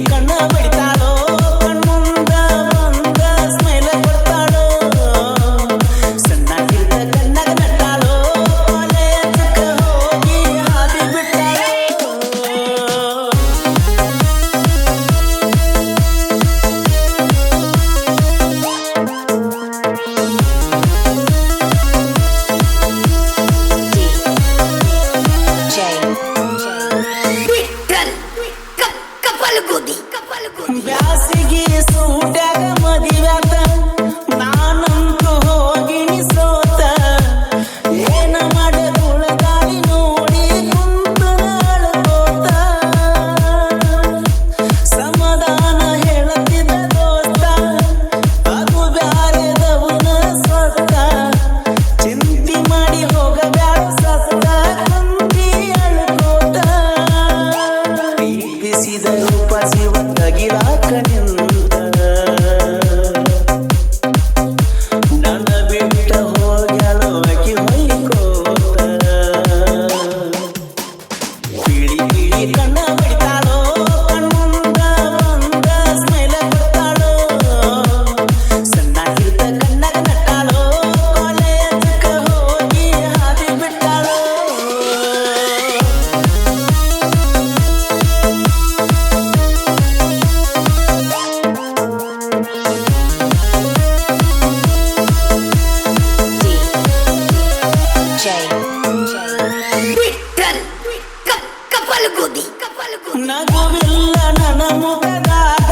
ಕಣ್ಣ ಬಡಿತಾಳೋ ಕಣ್ಣುಂದ ಬಂದ ಸ್ಮೈಲ ಕೊಡ್ತಾಳೋ ಸಣ್ಣಾಗಿದ್ದ ಕಣ್ಣಾಗ ನಟ್ಟಾಳೋ ಕಾಲೇಜಕ್ಕ ಹೋಗಿ ಹಾದಿ ಬಿಟ್ಟಾಳೋ ಬ್ಯಾಸಿಗೆ ಸೂಟ್ಯಾಗ ಮದಿವ್ಯಾತ ನಾನಂತೂ ಹೋಗಿನಿ ಸೋತ ಏನ ಮಾಡೆ ಉಳದಾಳಿ ನೋಡಿ ಕುಂತು ಅಳ್ಕೋತ ಸಮಾಧಾನ ಹೇಳುತ್ತಿದ್ದ ದೋಸ್ತ ಅದು ಬ್ಯಾರೆದವನ ಸ್ವತ್ತ ಚಿಂತಿ ಮಾಡಿ ಹೋಗಬ್ಯಾಡ ಸತ್ತ ಕುಂತಿ ಅಳ್ಕೋತ ಬಿಸಿದ ಉಪಾಸಿ ಒತ್ತಗಿಲಾಕ ನಿಂತ ನನ್ನ ಬಿಟ್ಟ ಹೋಗ್ಯಾಳೋ ಆಕಿ ಹೊಯ್ಕೋತ ಪಿಳಿ ಪಿಳಿ ಕಣ್ಣ ಬಡಿತಾಳೋ ಕಣ್ಣುಂದ ಬಂದ ಸ್ಮೈಲ ಕೊಡ್ತಾಳೋ ಸಣ್ಣಾಗಿದ್ದ ಕಣ್ಣಾಗ ನಟ್ಟಾಳೋ ಕಾಲೇಜಕ್ಕ ಹೋಗಿ ಹಾದಿ ಬಿಟ್ಟಾಳೋ ನಗುವಿಲ್ಲ ನನ್ನ ಮುಖದಾಗ